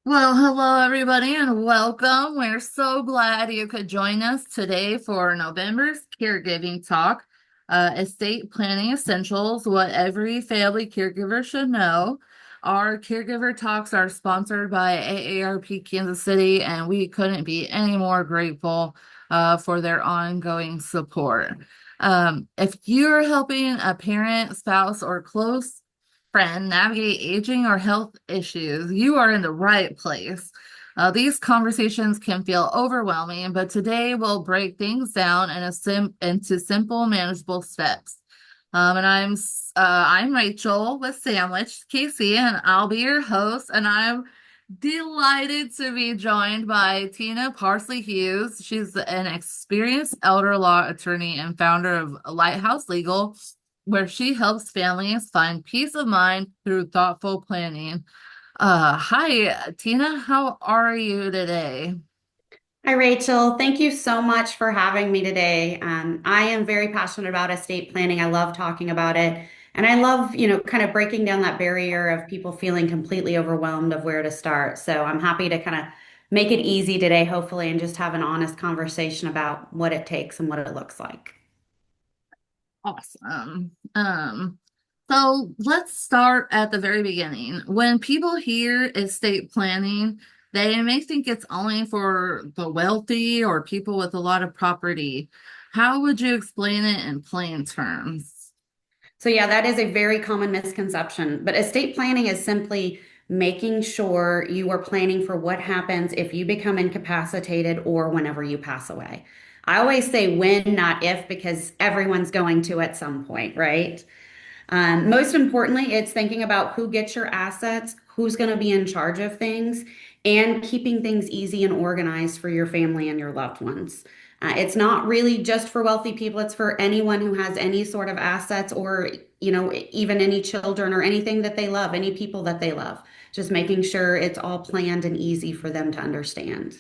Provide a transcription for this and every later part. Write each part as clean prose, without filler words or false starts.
Well, hello everybody and welcome. We're so glad you could join us today for November's Caregiving Talk, Estate Planning Essentials, what every family caregiver should know. Our Caregiver Talks are sponsored by AARP Kansas City, and we couldn't be any more grateful for their ongoing support. If you're helping a parent, spouse, or close friend navigate aging or health issues, you are in the right place. These conversations can feel overwhelming, but today we'll break things down into simple, manageable steps. And I'm Rachel with Sandwich KC, and I'll be your host. And I'm delighted to be joined by Tina Parsley Hughes. She's an experienced elder law attorney and founder of Lighthouse Legal, where she helps families find peace of mind through thoughtful planning. Hi, Tina. How are you today? Hi, Rachel. Thank you so much for having me today. I am very passionate about estate planning. I love talking about it. And I love, kind of breaking down that barrier of people feeling completely overwhelmed of where to start. So I'm happy to kind of make it easy today, hopefully, and just have an honest conversation about what it takes and what it looks like. Awesome. So let's start at the very beginning. When people hear estate planning, they may think it's only for the wealthy or people with a lot of property. How would you explain it in plain terms? So, yeah, that is a very common misconception. But estate planning is simply making sure you are planning for what happens if you become incapacitated or whenever you pass away. I always say when, not if, because everyone's going to at some point, right? Most importantly, it's thinking about who gets your assets, who's going to be in charge of things, and keeping things easy and organized for your family and your loved ones. It's not really just for wealthy people, it's for anyone who has any sort of assets or, even any children or anything that they love, any people that they love. Just making sure it's all planned and easy for them to understand.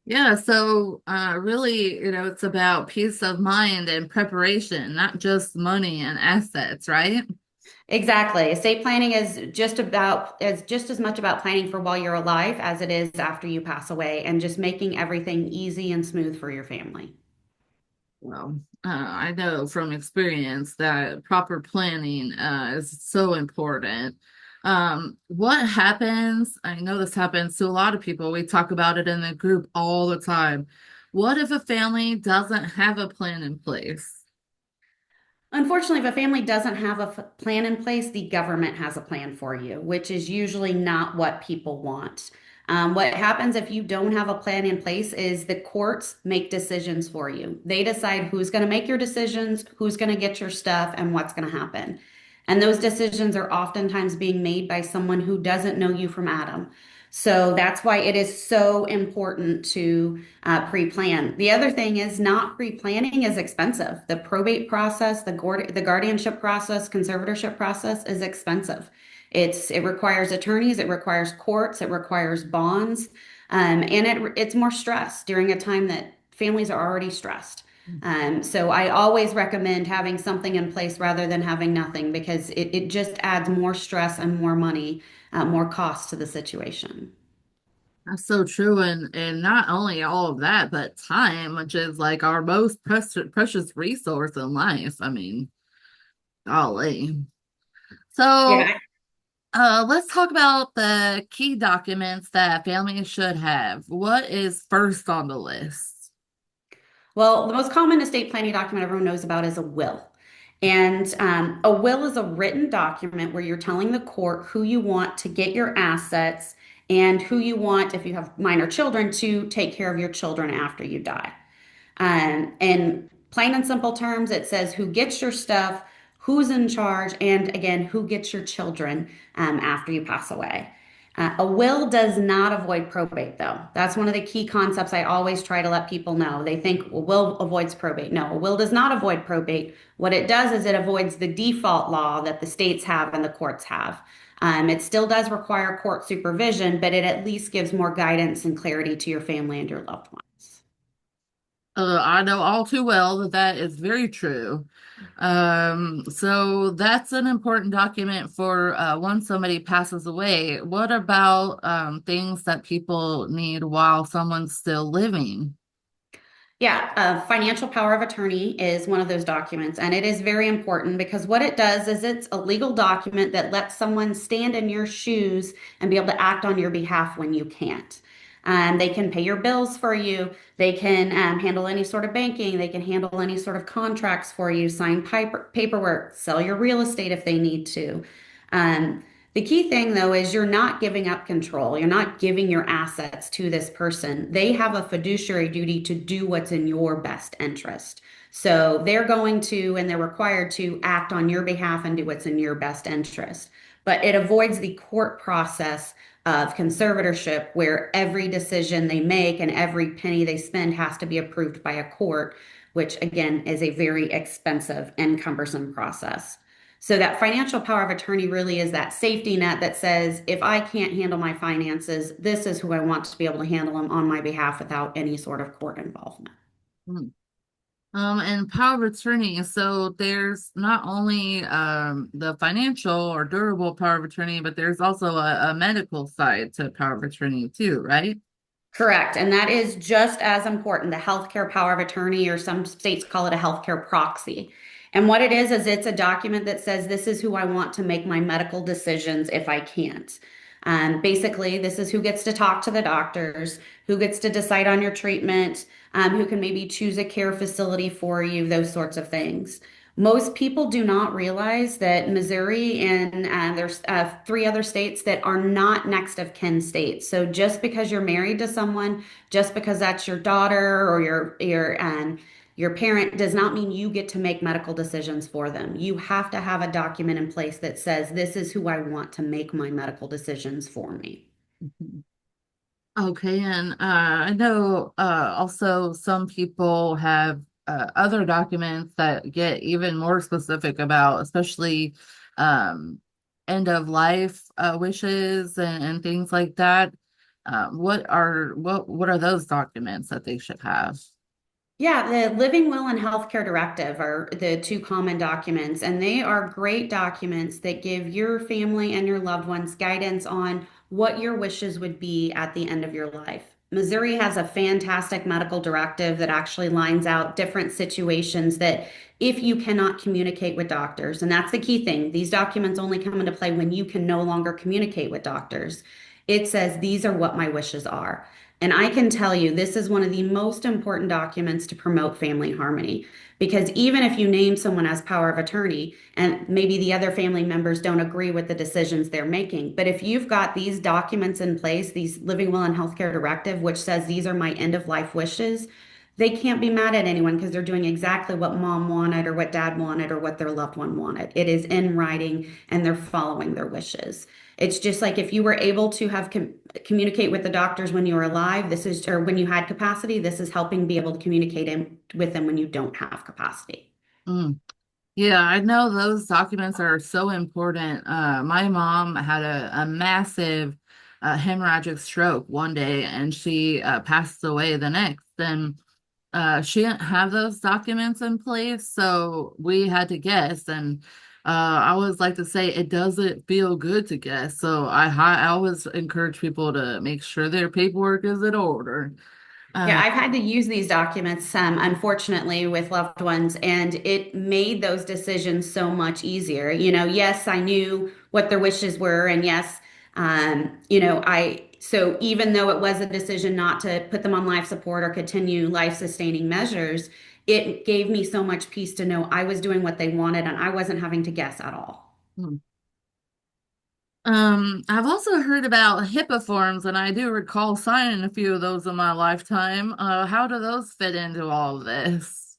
Yeah, so really, it's about peace of mind and preparation, not just money and assets, right? Exactly. Estate planning is just as much about planning for while you're alive as it is after you pass away and just making everything easy and smooth for your family. Well, I know from experience that proper planning is so important. What happens? I know this happens to a lot of people. We talk about it in the group all the time. What if a family doesn't have a plan in place? Unfortunately, if a family doesn't have a plan in place, the government has a plan for you, which is usually not what people want. What happens if you don't have a plan in place is the courts make decisions for you. They decide who's going to make your decisions, who's going to get your stuff, and what's going to happen. And those decisions are oftentimes being made by someone who doesn't know you from Adam. So that's why it is so important to pre-plan. The other thing is not pre-planning is expensive. The probate process, the guardianship process, conservatorship process is expensive. It requires attorneys, it requires courts, it requires bonds, and it's more stress during a time that families are already stressed. So I always recommend having something in place rather than having nothing because it just adds more stress and more money, more cost to the situation. That's so true, and not only all of that, but time, which is like our most precious resource in life. I mean, golly. So, Yeah. let's talk about the key documents that families should have. What is first on the list? Well, the most common estate planning document everyone knows about is a will. And a will is a written document where you're telling the court who you want to get your assets and who you want, if you have minor children, to take care of your children after you die. In plain and simple terms, it says who gets your stuff, who's in charge, and again, who gets your children after you pass away. A will does not avoid probate, though. That's one of the key concepts I always try to let people know. They think, well, will avoids probate. No, a will does not avoid probate. What it does is it avoids the default law that the states have and the courts have. It still does require court supervision, but it at least gives more guidance and clarity to your family and your loved ones. I know all too well that that is very true. So that's an important document for when somebody passes away. What about things that people need while someone's still living? Yeah, financial power of attorney is one of those documents, and it is very important because what it does is it's a legal document that lets someone stand in your shoes and be able to act on your behalf when you can't. They can pay your bills for you. They can handle any sort of banking. They can handle any sort of contracts for you, sign paperwork, sell your real estate if they need to. Um, the key thing, though, is you're not giving up control. You're not giving your assets to this person. They have a fiduciary duty to do what's in your best interest. So they're going to, and they're required to act on your behalf and do what's in your best interest. But it avoids the court process of conservatorship where every decision they make and every penny they spend has to be approved by a court, which again is a very expensive and cumbersome process. So that financial power of attorney really is that safety net that says, if I can't handle my finances, this is who I want to be able to handle them on my behalf without any sort of court involvement. Hmm. And power of attorney. So there's not only the financial or durable power of attorney, but there's also a medical side to power of attorney too, right? Correct. And that is just as important, the healthcare power of attorney, or some states call it a healthcare proxy. And what it is it's a document that says this is who I want to make my medical decisions if I can't. Basically, this is who gets to talk to the doctors, who gets to decide on your treatment, who can maybe choose a care facility for you, those sorts of things. Most people do not realize that Missouri and there's three other states that are not next of kin states. So just because you're married to someone, just because that's your daughter or your parent, does not mean you get to make medical decisions for them. You have to have a document in place that says this is who I want to make my medical decisions for me. Mhm. Okay, and I know also some people have other documents that get even more specific about, especially um, end of life wishes and things like that. What are those documents that they should have? Yeah, the Living Will and Healthcare Directive are the two common documents, and they are great documents that give your family and your loved ones guidance on what your wishes would be at the end of your life. Missouri has a fantastic medical directive that actually lines out different situations that if you cannot communicate with doctors, and that's the key thing, these documents only come into play when you can no longer communicate with doctors. It says, these are what my wishes are. And I can tell you, this is one of the most important documents to promote family harmony. Because even if you name someone as power of attorney and maybe the other family members don't agree with the decisions they're making, but if you've got these documents in place, these Living Will and Healthcare Directive, which says these are my end of life wishes, they can't be mad at anyone because they're doing exactly what mom wanted or what dad wanted or what their loved one wanted. It is in writing and they're following their wishes. It's just like if you were able to have communicate with the doctors when you were alive, this is, or when you had capacity, this is helping be able to communicate with them when you don't have capacity. Mm. Yeah, I know those documents are so important. My mom had a massive hemorrhagic stroke one day and she passed away the next. And she didn't have those documents in place, so we had to guess. And I always like to say it doesn't feel good to guess. So I always encourage people to make sure their paperwork is in order. Yeah, Uh, I've had to use these documents, unfortunately, with loved ones, and it made those decisions so much easier. Yes, I knew what their wishes were, and yes, so even though it was a decision not to put them on life support or continue life-sustaining measures, it gave me so much peace to know I was doing what they wanted and I wasn't having to guess at all. hmm. I've also heard about HIPAA forms, and I do recall signing a few of those in my lifetime. How do those fit into all of this?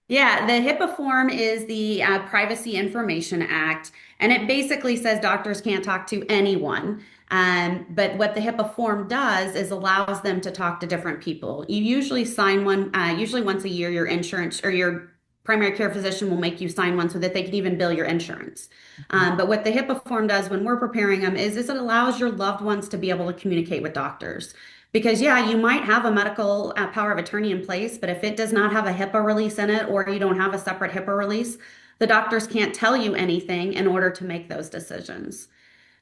Yeah, the HIPAA form is the Privacy Information Act, and it basically says doctors can't talk to anyone. But what the HIPAA form does is allows them to talk to different people. You usually sign one, usually once a year, your insurance or your primary care physician will make you sign one so that they can even bill your insurance. But what the HIPAA form does when we're preparing them is it allows your loved ones to be able to communicate with doctors. Because, yeah, you might have a medical power of attorney in place, but if it does not have a HIPAA release in it or you don't have a separate HIPAA release, the doctors can't tell you anything in order to make those decisions.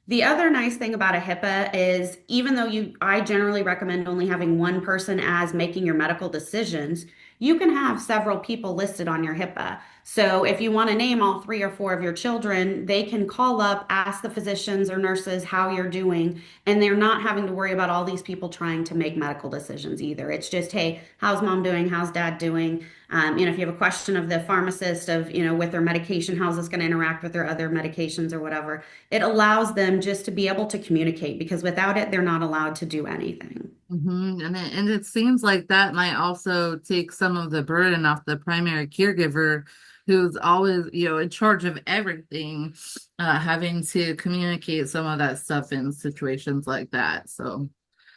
The other nice thing about a HIPAA is even though I generally recommend only having one person as making your medical decisions, you can have several people listed on your HIPAA. So if you want to name all three or four of your children, they can call up, ask the physicians or nurses how you're doing, and they're not having to worry about all these people trying to make medical decisions either. It's just, hey, how's mom doing? How's dad doing? If you have a question of the pharmacist of, with their medication, how's this going to interact with their other medications or whatever, it allows them just to be able to communicate because without it, they're not allowed to do anything. And it seems like that might also take some of the burden off the primary caregiver who's always, in charge of everything, having to communicate some of that stuff in situations like that. So,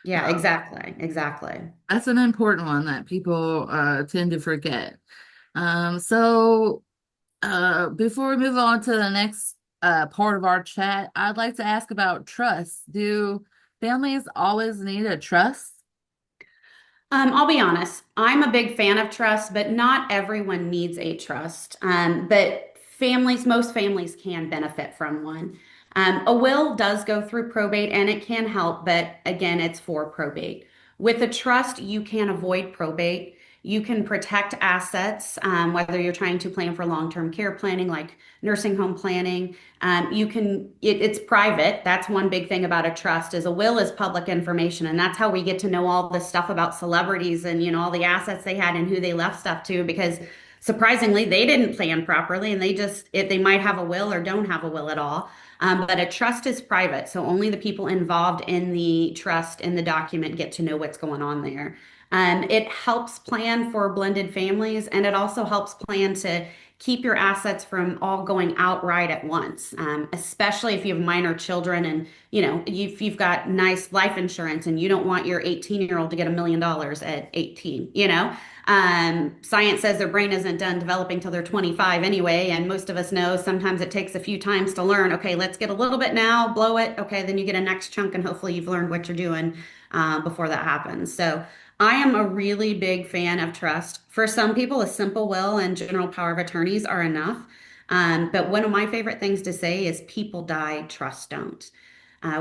Yeah, uh, exactly. Exactly. that's an important one that people tend to forget. So before we move on to the next part of our chat, I'd like to ask about trust. Do families always need a trust? I'll be honest. I'm a big fan of trust, but not everyone needs a trust. But most families can benefit from one. A will does go through probate and it can help, but again, it's for probate. With a trust, you can avoid probate. You can protect assets, whether you're trying to plan for long-term care planning, like nursing home planning. It's private. That's one big thing about a trust is a will is public information. And that's how we get to know all this stuff about celebrities and, all the assets they had and who they left stuff to, because surprisingly, they didn't plan properly and they might have a will or don't have a will at all. But a trust is private. So only the people involved in the trust in the document get to know what's going on there. It helps plan for blended families, and it also helps plan to keep your assets from all going outright at once, especially if you have minor children and if you've got nice life insurance and you don't want your 18-year-old to get $1 million at 18. Science says their brain isn't done developing till they're 25 anyway, and most of us know sometimes it takes a few times to learn. Okay, let's get a little bit now, blow it. Okay, then you get a next chunk, and hopefully you've learned what you're doing before that happens. So. I am a really big fan of trust. For some people, a simple will and general power of attorneys are enough. But one of my favorite things to say is people die, trust don't.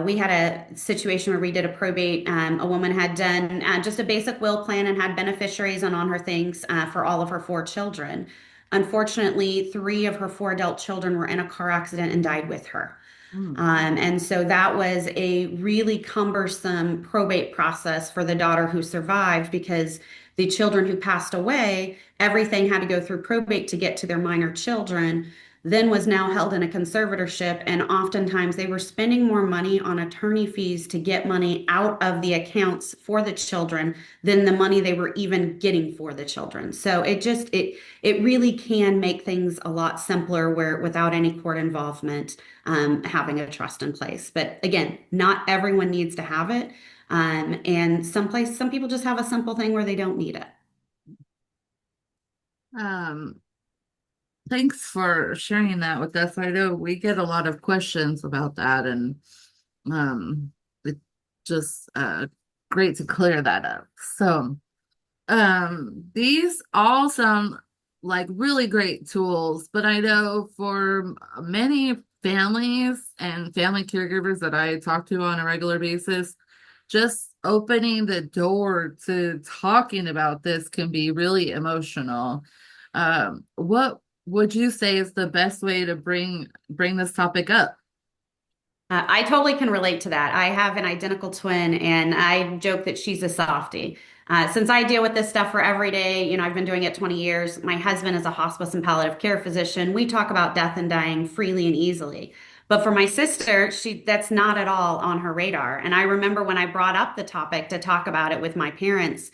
We had a situation where we did a probate. A woman had done just a basic will plan and had beneficiaries on her things for all of her four children. Unfortunately, three of her four adult children were in a car accident and died with her. Hmm. And so that was a really cumbersome probate process for the daughter who survived because the children who passed away, everything had to go through probate to get to their minor children, then was now held in a conservatorship. And oftentimes they were spending more money on attorney fees to get money out of the accounts for the children than the money they were even getting for the children. So it really can make things a lot simpler where without any court involvement, having a trust in place. But again, not everyone needs to have it. And some people just have a simple thing where they don't need it. Um, Thanks for sharing that with us. I know we get a lot of questions about that, and it's just great to clear that up. So, these all sound like really great tools, but I know for many families and family caregivers that I talk to on a regular basis, just opening the door to talking about this can be really emotional. What would you say is the best way to bring this topic up? I totally can relate to that. I have an identical twin, and I joke that she's a softie. Since I deal with this stuff for every day, I've been doing it 20 years. My husband is a hospice and palliative care physician. We talk about death and dying freely and easily. But for my sister, that's not at all on her radar. And I remember when I brought up the topic to talk about it with my parents,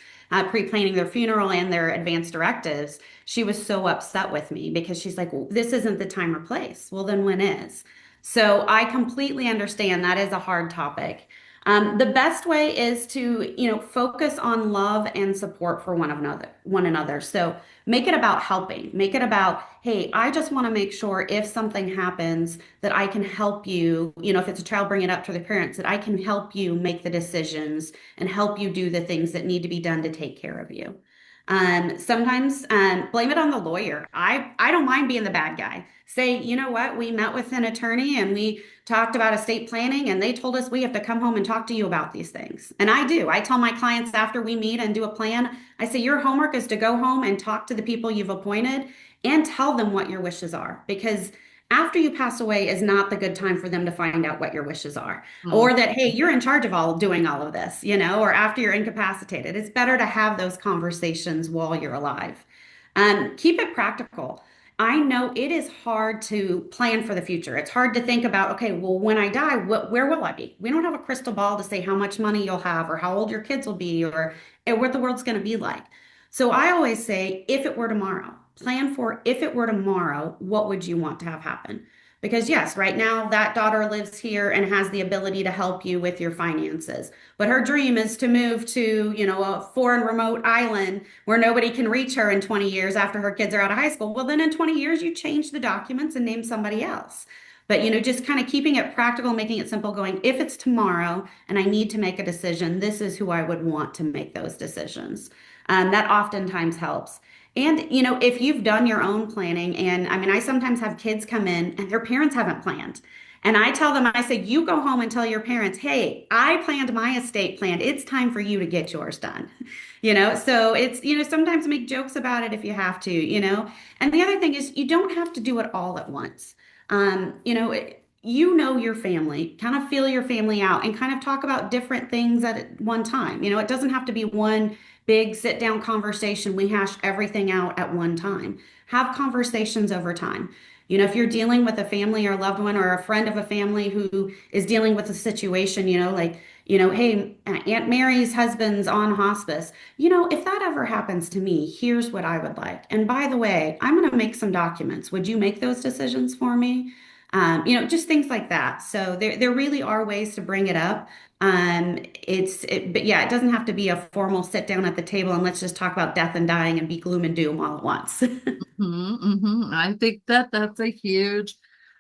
pre-planning their funeral and their advance directives, she was so upset with me because she's like, well, this isn't the time or place. Well, then when is? So I completely understand that is a hard topic. The best way is to, focus on love and support for one another. So make it about helping. Make it about, hey, I just want to make sure if something happens that I can help you, if it's a child, bring it up to the parents, that I can help you make the decisions and help you do the things that need to be done to take care of you. Sometimes blame it on the lawyer. I don't mind being the bad guy. Say, you know what, we met with an attorney and we talked about estate planning and they told us we have to come home and talk to you about these things. And I do. I tell my clients after we meet and do a plan, I say your homework is to go home and talk to the people you've appointed and tell them what your wishes are because after you pass away is not the good time for them to find out what your wishes are Mm. or that hey, you're in charge of doing all of this, or after you're incapacitated. It's better to have those conversations while you're alive. Keep it practical. I know it is hard to plan for the future. It's hard to think about, okay, well, when I die, where will I be? We don't have a crystal ball to say how much money you'll have or how old your kids will be or what the world's going to be like. So I always say, if it were tomorrow, plan for if it were tomorrow, what would you want to have happen? Because yes, right now that daughter lives here and has the ability to help you with your finances. But her dream is to move to, a foreign remote island where nobody can reach her in 20 years after her kids are out of high school. Well, then in 20 years, you change the documents and name somebody else. But, just kind of keeping it practical, making it simple, going, if it's tomorrow and I need to make a decision, this is who I would want to make those decisions. That oftentimes helps. And, if you've done your own planning, and I mean, I sometimes have kids come in and their parents haven't planned. And I tell them, I say, you go home and tell your parents, hey, I planned my estate plan. It's time for you to get yours done. So it's, sometimes make jokes about it if you have to, And the other thing is, you don't have to do it all at once. Your family, kind of feel your family out and kind of talk about different things at one time. It doesn't have to be one big sit down conversation. We hash everything out at one time. Have conversations over time. If you're dealing with a family or loved one or a friend of a family who is dealing with a situation, like, hey, Aunt Mary's husband's on hospice. If that ever happens to me, here's what I would like. And by the way, I'm going to make some documents. Would you make those decisions for me? Just things like that. So there really are ways to bring it up. But yeah, it doesn't have to be a formal sit down at the table and let's just talk about death and dying and be gloom and doom all at once. I think that that's a huge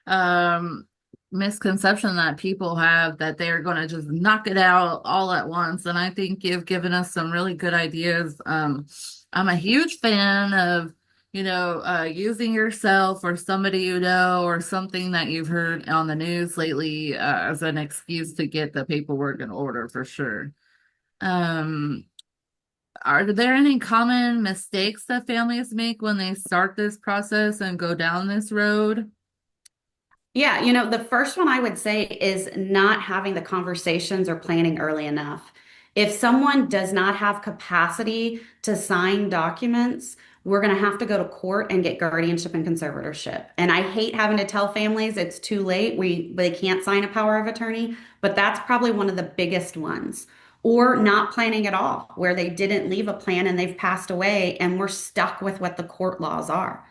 um misconception that people have that they're going to just knock it out all at once. And I think you've given us some really good ideas. I'm a huge fan of, using yourself or somebody you know or something that you've heard on the news lately as an excuse to get the paperwork in order for sure. Um, are there any common mistakes that families make when they start this process and go down this road? Yeah, the first one I would say is not having the conversations or planning early enough. If someone does not have capacity to sign documents, we're going to have to go to court and get guardianship and conservatorship. And I hate having to tell families it's too late. They can't sign a power of attorney, but that's probably one of the biggest ones. Or not planning at all, where they didn't leave a plan and they've passed away and we're stuck with what the court laws are.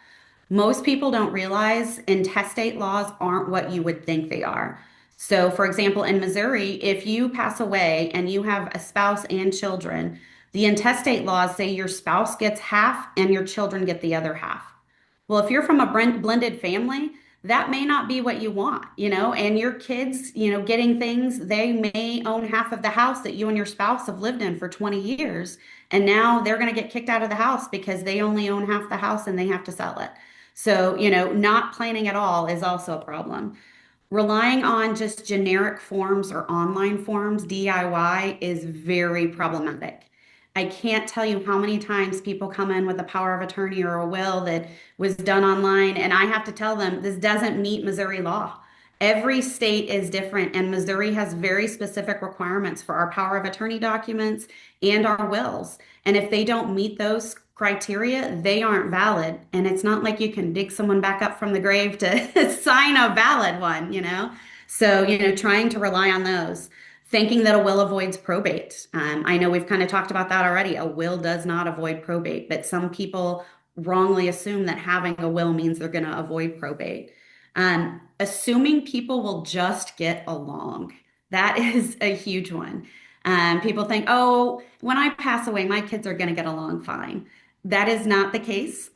Most people don't realize intestate laws aren't what you would think they are. So, for example, in Missouri, if you pass away and you have a spouse and children, the intestate laws say your spouse gets half and your children get the other half. Well, if you're from a blended family, that may not be what you want, and your kids, getting things, they may own half of the house that you and your spouse have lived in for 20 years. And now they're going to get kicked out of the house because they only own half the house and they have to sell it. So, not planning at all is also a problem. Relying on just generic forms or online forms, DIY, is very problematic. I can't tell you how many times people come in with a power of attorney or a will that was done online, and I have to tell them this doesn't meet Missouri law. Every state is different, and Missouri has very specific requirements for our power of attorney documents and our wills. And if they don't meet those criteria, they aren't valid. And it's not like you can dig someone back up from the grave to sign a valid one. So, trying to rely on those. Thinking that a will avoids probate. I know we've kind of talked about that already. A will does not avoid probate, but some people wrongly assume that having a will means they're going to avoid probate. Assuming people will just get along. That is a huge one. People think, oh, when I pass away, my kids are going to get along fine. That is not the case.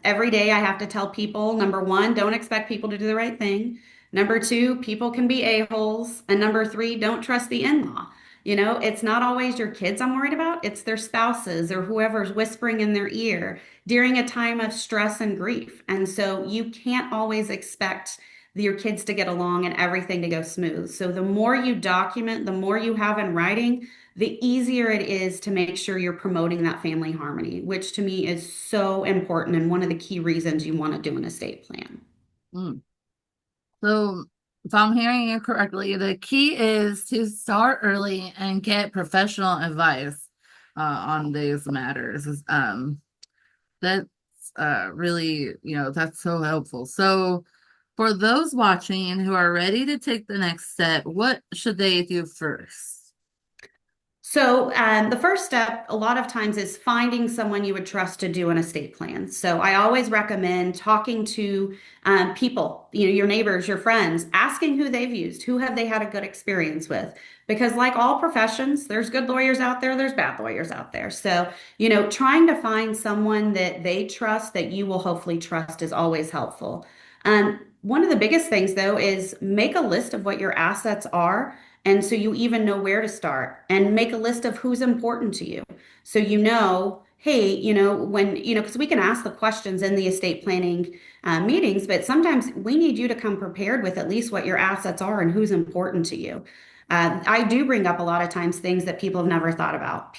Every day I have to tell people, number one, don't expect people to do the right thing. Number two, people can be a-holes. And number three, don't trust the in-law. It's not always your kids I'm worried about, it's their spouses or whoever's whispering in their ear during a time of stress and grief. And so you can't always expect your kids to get along and everything to go smooth. So the more you document, the more you have in writing, the easier it is to make sure you're promoting that family harmony, which to me is so important and one of the key reasons you want to do an estate plan. Mm. So, if I'm hearing you correctly, the key is to start early and get professional advice on these matters. That's really, that's so helpful. So, for those watching who are ready to take the next step, what should they do first? So, the first step, a lot of times, is finding someone you would trust to do an estate plan. So, I always recommend talking to people, your neighbors, your friends, asking who they've used, who have they had a good experience with. Because, like all professions, there's good lawyers out there, there's bad lawyers out there. So, trying to find someone that they trust, that you will hopefully trust, is always helpful. One of the biggest things, though, is make a list of what your assets are and so you even know where to start and make a list of who's important to you. So hey, because we can ask the questions in the estate planning meetings, but sometimes we need you to come prepared with at least what your assets are and who's important to you. I do bring up a lot of times things that people have never thought about.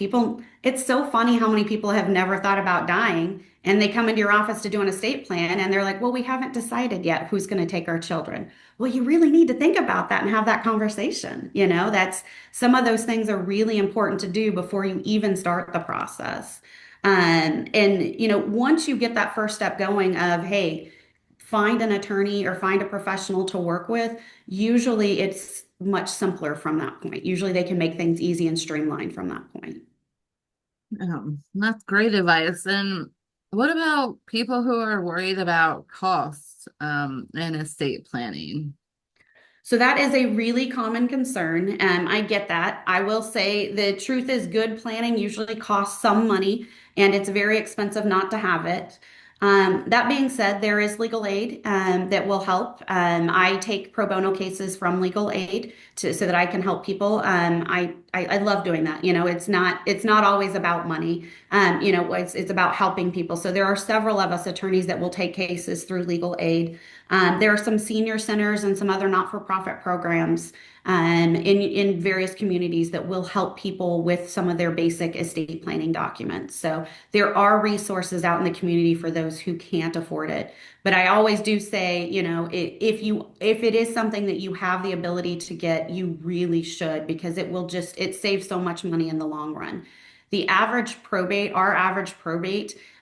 It's so funny how many people have never thought about dying and they come into your office to do an estate plan and they're like, well, we haven't decided yet who's going to take our children. Well, you really need to think about that and have that conversation. That's some of those things are really important to do before you even start the process. Once you get that first step going of, hey, find an attorney or find a professional to work with, usually it's much simpler from that point. Usually they can make things easy and streamlined from that point. That's great advice. And what about people who are worried about costs in estate planning? So that is a really common concern. I get that. I will say the truth is good planning usually costs some money and it's very expensive not to have it. That being said, there is legal aid that will help. I take pro bono cases from legal aid so that I can help people. I love doing that. It's not always about money. It's about helping people. So there are several of us attorneys that will take cases through legal aid. There are some senior centers and some other not-for-profit programs in various communities that will help people with some of their basic estate planning documents. So there are resources out in the community for those who can't afford it. But I always do say, if it is something that you have the ability to get, you really should because it saves so much money in the long run. Our average probate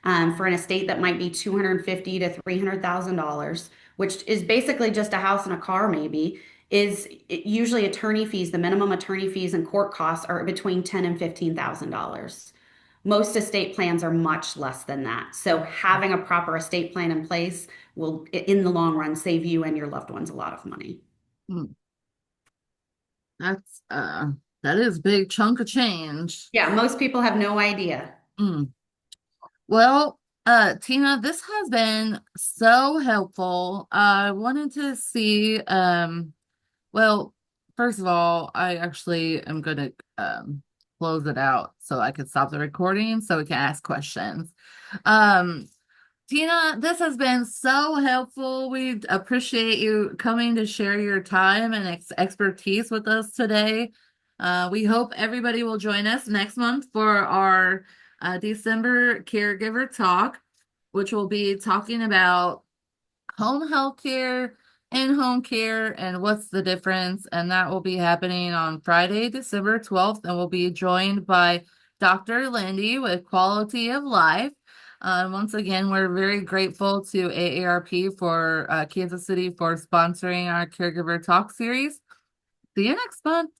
for an estate that might be 250 to $300,000, which is basically just a house and a car, maybe, is usually attorney fees. The minimum attorney fees and court costs are between $10,000 and $15,000. Most estate plans are much less than that. So having a proper estate plan in place will, in the long run, save you and your loved ones a lot of money. Hmm, That's that is a big chunk of change. Yeah, most people have no idea. Mm. Well, Tina, this has been so helpful. I wanted to see, well, first of all, I actually am gonna close it out so I can stop the recording so we can ask questions. Um, Tina, this has been so helpful. We appreciate you coming to share your time and expertise with us today. We hope everybody will join us next month for our December Caregiver Talk, which will be talking about home health care and home care and what's the difference. And that will be happening on Friday, December 12th. And we'll be joined by Dr. Lindy with Quality of Life. Once again, we're very grateful to AARP for Kansas City for sponsoring our Caregiver Talk series. See you next month.